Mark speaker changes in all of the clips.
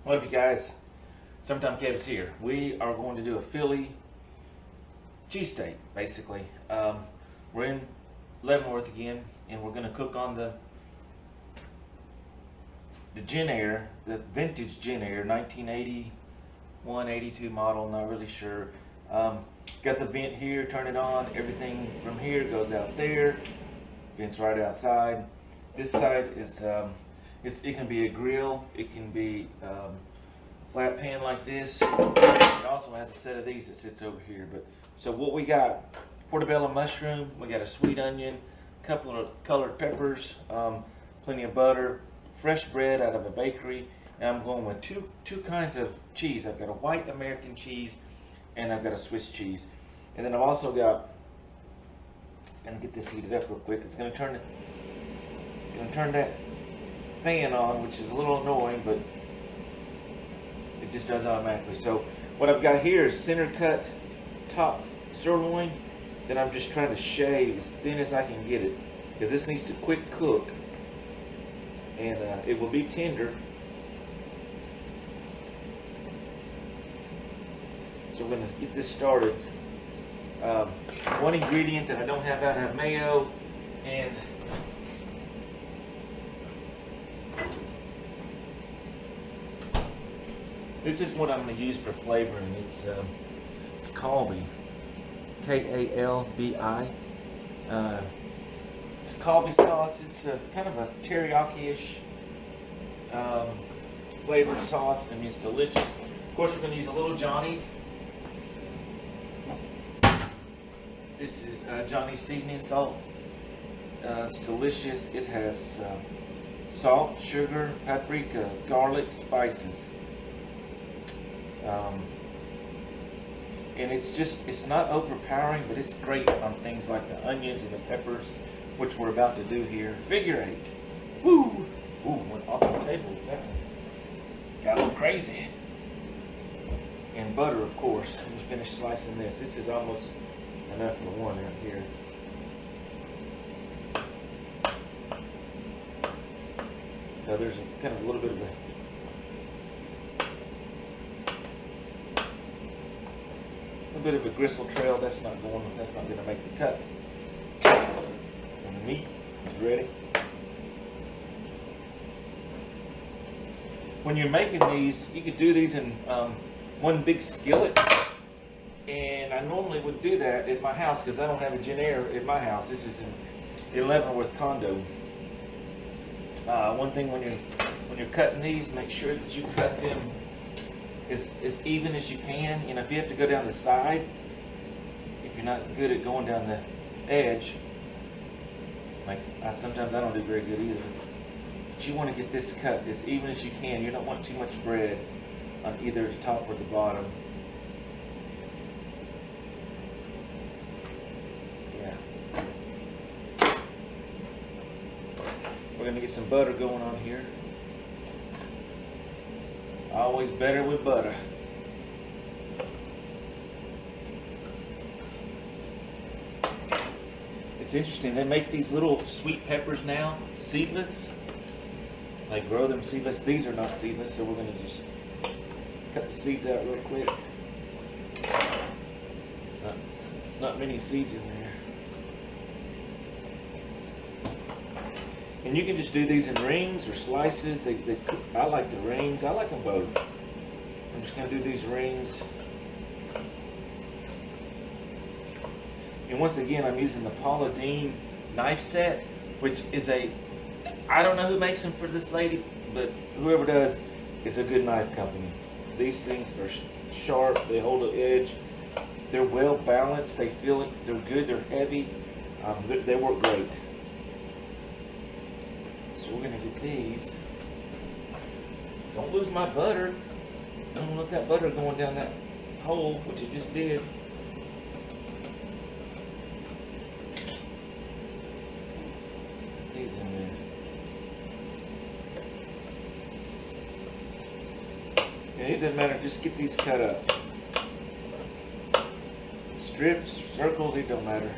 Speaker 1: What up, you guys? Summertime Kev's here. We are going to do a Philly cheesesteak, basically. We're in Leavenworth again, and we're going to cook on the Gen Air, the vintage Gen Air, 1981, 82 model, not really sure. Got the vent here, turn it on, everything from here goes out there, vent's right outside. This side is, it can be a grill, it can be flat pan like this. It also has a set of these that sits over here. But so what we got: portobello mushroom, we got a sweet onion, a couple of colored peppers, plenty of butter, fresh bread out of a bakery, and I'm going with two kinds of cheese. I've got a white American cheese and I've got a Swiss cheese. And then I've also got, I'm gonna get this heated up real quick. It's gonna turn that fan on, which is a little annoying, but it just does automatically. So what I've got here is center cut top sirloin that I'm just trying to shave as thin as I can get it, because this needs to quick cook, and it will be tender. So we're going to get this started. One ingredient that I don't have out, I have mayo, and this is what I'm going to use for flavoring. It's Kalbi, K-A-L-B-I. It's Kalbi sauce. It's kind of a teriyaki-ish flavored sauce. I mean, it's delicious. Of course, we're going to use a little Johnny's. This is Johnny's seasoning salt. It's delicious. It has salt, sugar, paprika, garlic, spices. And it's not overpowering, but it's great on things like the onions and the peppers, which we're about to do here. Figure 8. Woo! Ooh, went off the table with that one. Got a little crazy. And butter, of course. Let me finish slicing this. This is almost enough for one out here. So there's kind of a little bit of a gristle trail. That's not going to make the cut. And the meat is ready. When you're making these, you could do these in one big skillet. And I normally would do that at my house because I don't have a Gen Air at my house. This is in Leavenworth condo. One thing when you're cutting these, make sure that you cut them as even as you can. You know, if you have to go down the side, if you're not good at going down the edge, like sometimes I don't do very good either. But you want to get this cut as even as you can. You don't want too much bread on either the top or the bottom. We're going to get some butter going on here. Always better with butter. It's interesting, they make these little sweet peppers now, seedless. They grow them seedless. These are not seedless, so we're going to just cut the seeds out real quick. Not many seeds in there. And you can just do these in rings or slices. I like the rings. I like them both. I'm just going to do these rings. And once again, I'm using the Paula Deen knife set, which is I don't know who makes them for this lady, but whoever does, it's a good knife company. These things are sharp. They hold the edge. They're well balanced. They feel it. They're good. They're heavy. They work great. So we're going to get these. Don't lose my butter. Don't let that butter going down that hole, which it just did. Put these in there. And it doesn't matter, just get these cut up. Strips, circles, it don't matter.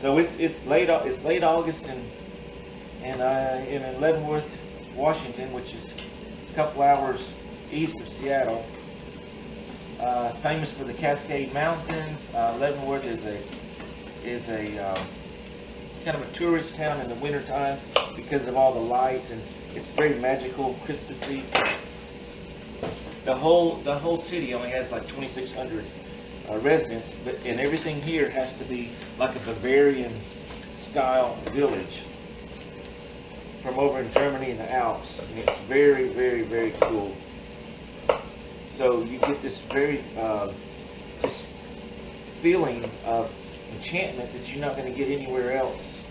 Speaker 1: So it's late August, and I am in Leavenworth, Washington, which is a couple hours east of Seattle. It's famous for the Cascade Mountains. Leavenworth is a kind of a tourist town in the wintertime because of all the lights, and it's very magical, Christmassy. The whole city only has like 2,600 residents, and everything here has to be like a Bavarian style village from over in Germany in the Alps, and it's very, very, very cool. So you get this very just feeling of enchantment that you're not going to get anywhere else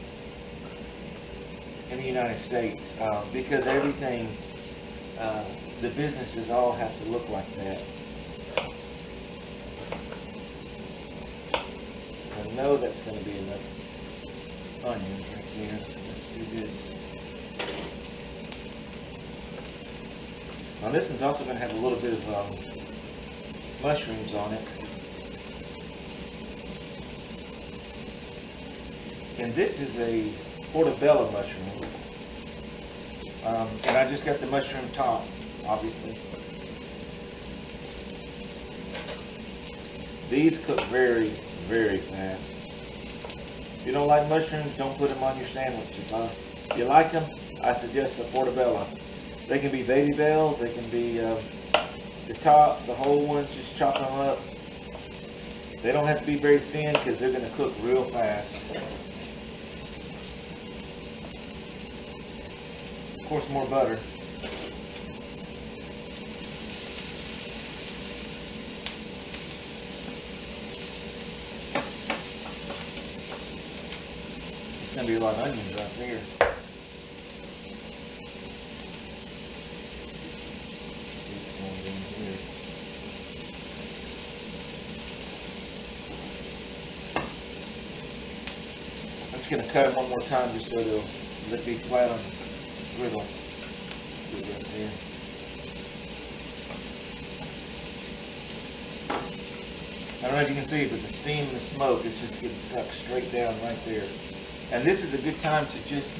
Speaker 1: in the United States, because everything, the businesses all have to look like that. I know that's going to be enough onions right there, so let's do this. Now this one's also going to have a little bit of mushrooms on it. And this is a Portabella mushroom. And I just got the mushroom top, obviously. These cook very, very fast. If you don't like mushrooms, don't put them on your sandwiches. If you like them, I suggest a Portabella. They can be baby bells, they can be the tops, the whole ones, just chop them up. They don't have to be very thin because they're going to cook real fast. Of course, more butter. It's going to be a lot of onions right there. I'm just going to cut it one more time just so they'll be flat on the griddle. Put it right there. I don't know if you can see it, but the steam and the smoke, it's just getting sucked straight down right there. And this is a good time to just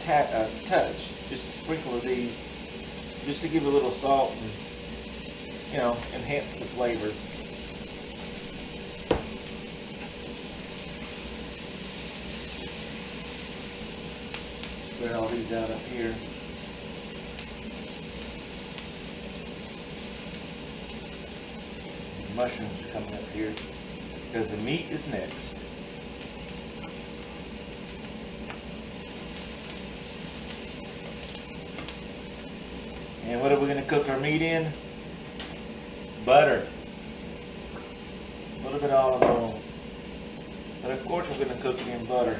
Speaker 1: touch, just a sprinkle of these, just to give a little salt and, you know, enhance the flavor. Spread all these out up here. The mushrooms are coming up here because the meat is next. And what are we going to cook our meat in? Butter. A little bit of olive oil. But of course we're going to cook it in butter.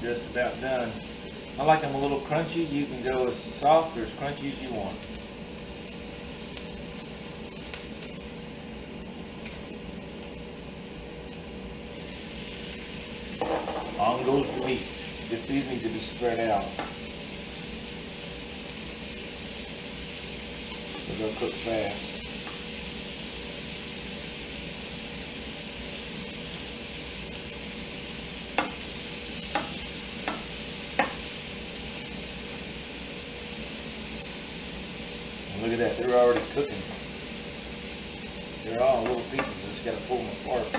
Speaker 1: Just about done. I like them a little crunchy. You can go as soft or as crunchy as you want. On goes the meat. Just these need to be spread out. So they'll cook fast. Look at that, they're already cooking. They're all little pieces, I just got to pull them apart.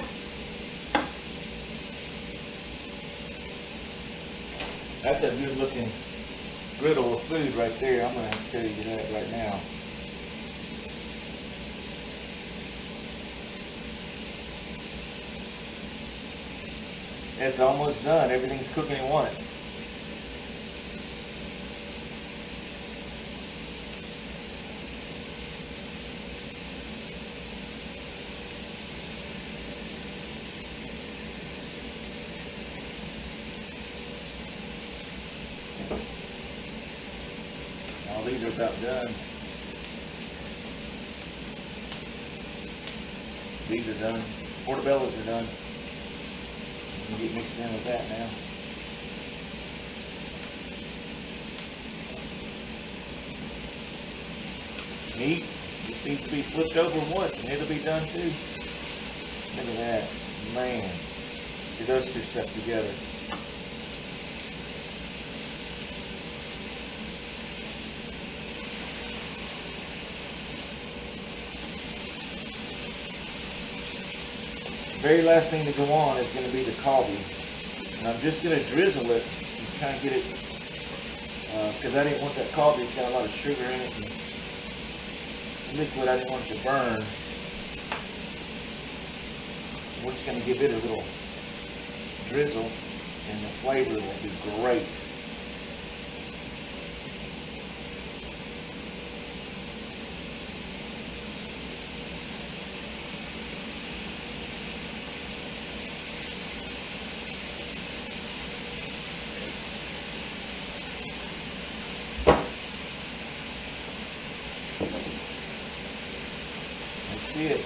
Speaker 1: That's a good looking griddle of food right there. I'm going to have to tell you that right now. It's almost done. Everything's cooking at once. All these are about done. These are done. Portabellas are done. You can get mixed in with that now. Meat just needs to be flipped over once and it'll be done too. Look at that. Man. Get those two stuff together. The very last thing to go on is going to be the coffee. And I'm just going to drizzle it and kind of get it, because I didn't want that coffee. It's got a lot of sugar in it and liquid. I didn't want it to burn. We're just going to give it a little drizzle and the flavor will be great. That's it.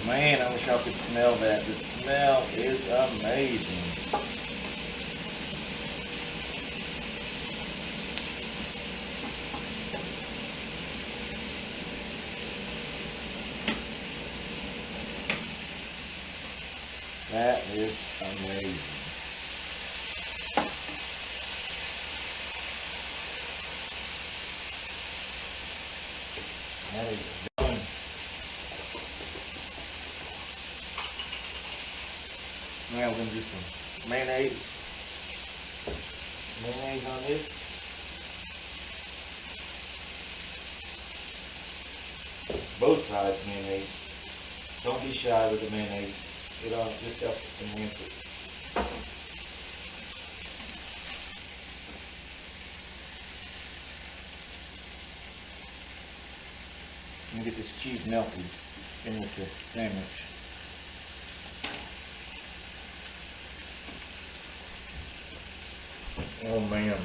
Speaker 1: Man, I wish y'all could smell that. The smell is amazing. That is amazing. That is done. Now we're going to do some mayonnaise. Mayonnaise on this. Both sides mayonnaise. Don't be shy with the mayonnaise. It all just helps enhance it. Let me get this cheese melted in with the sandwich. Oh man.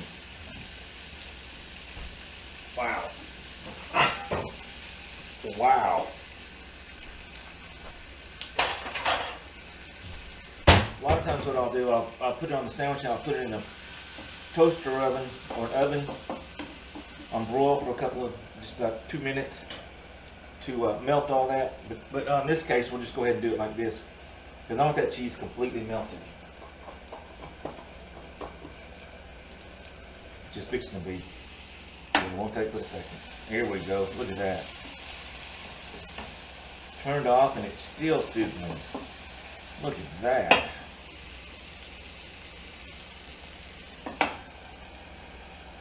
Speaker 1: Wow. Wow. A lot of times what I'll do, I'll put it on the sandwich and I'll put it in a toaster oven or an oven on broil for just about 2 minutes to melt all that. But in this case, we'll just go ahead and do it like this because I want that cheese completely melted. Just fixing to be. It won't take but a second. Here we go. Look at that. Turned off and it's still sizzling. Look at that.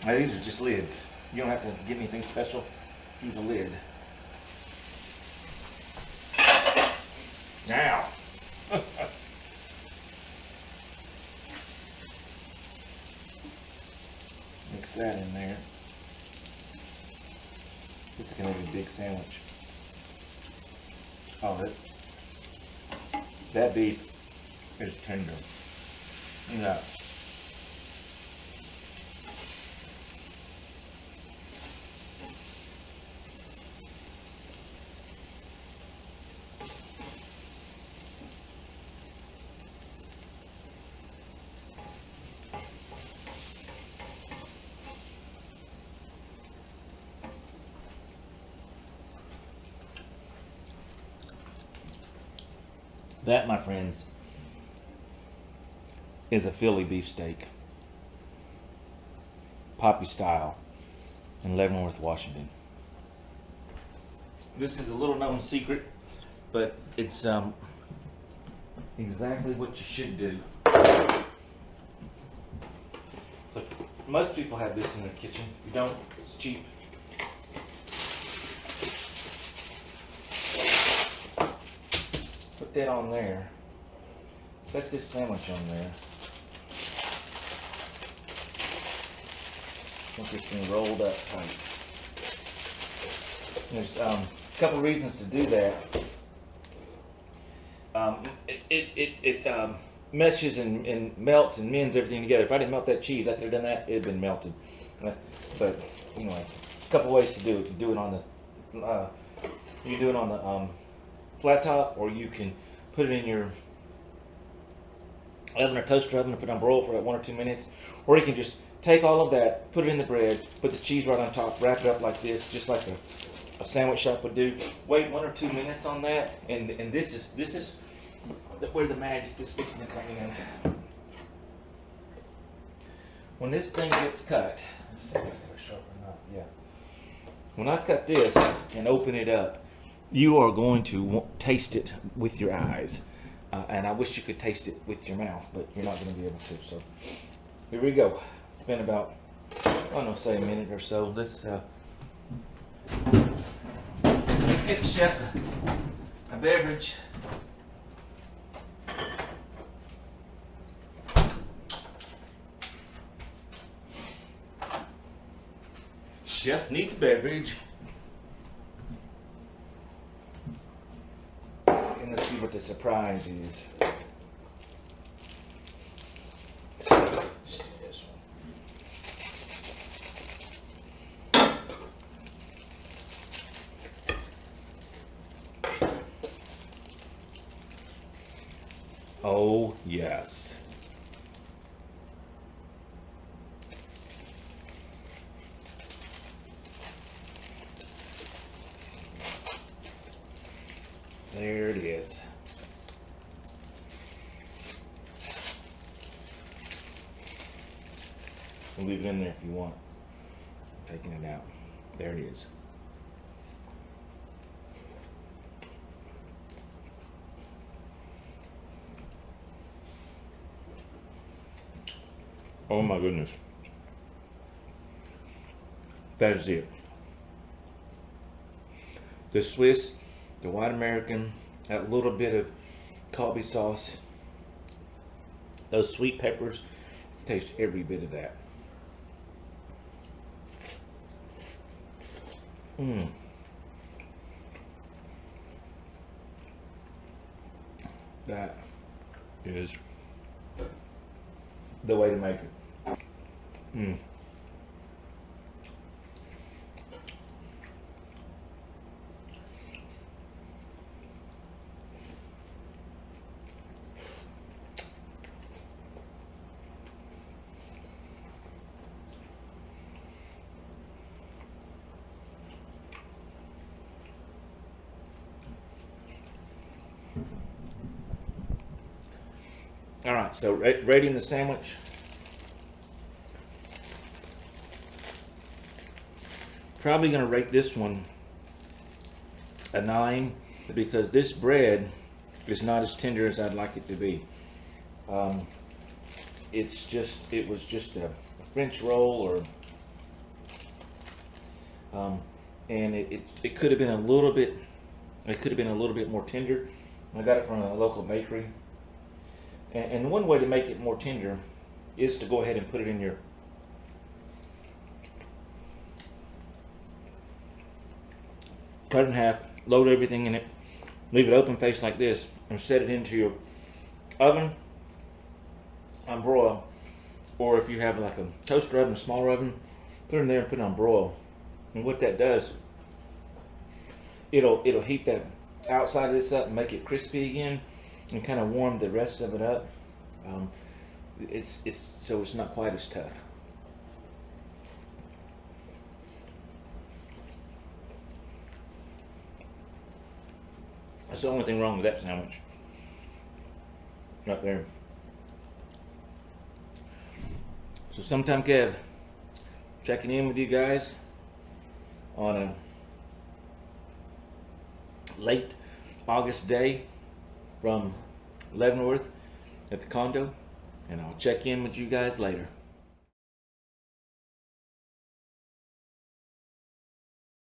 Speaker 1: Now these are just lids. You don't have to get anything special. Use a lid. Now. Mix that in there. This is going to be a big sandwich. Oh, that beef is tender. Yeah. That, my friends, is a Philly beefsteak, Poppy style, in Leavenworth, Washington. This is a little known secret, but it's exactly what you should do. So most people have this in their kitchen. If you don't, it's cheap. Put that on there. Set this sandwich on there. Get this thing rolled up tight. There's a couple reasons to do that. It meshes and melts and mends everything together. If I didn't melt that cheese, I could have done that. It'd been melted. But anyway, a couple ways to do it. You do it on the flat top, or you can put it in your oven or toaster oven and put it on broil for like 1 or 2 minutes, or you can just take all of that, put it in the bread, put the cheese right on top, wrap it up like this, just like a sandwich shop would do. Wait 1 or 2 minutes on that, and this is where the magic is fixing to come in. When this thing gets cut, let's see if I can sharpen up. Yeah. When I cut this and open it up, you are going to taste it with your eyes. And I wish you could taste it with your mouth, but you're not going to be able to. So here we go. It's been about, I don't know, say a minute or so. Let's get the chef a beverage. Chef needs a beverage. And let's see what the surprise is. So, let's do this one. Oh, yes. There it is. We'll leave it in there if you want. I'm taking it out. There it is. Oh my goodness. That is it. The Swiss, the white American, that little bit of Colby sauce, those sweet peppers, taste every bit of that. That is the way to make it. All right, so rating the sandwich. Probably going to rate this one a 9 because this bread is not as tender as I'd like it to be. It was just a French roll, and it could have been a little bit. It could have been a little bit more tender. I got it from a local bakery. And one way to make it more tender is to go ahead and put it in your cut it in half, load everything in it, leave it open face like this, and set it into your oven on broil. Or if you have like a toaster oven, a smaller oven, put it in there and put it on broil. And what that does, it'll heat that outside of this up and make it crispy again, and kind of warm the rest of it up. So it's not quite as tough. That's the only thing wrong with that sandwich. Right there. So sometime, Kev, checking in with you guys on a late August day from Leavenworth at the condo, and I'll check in with you guys later.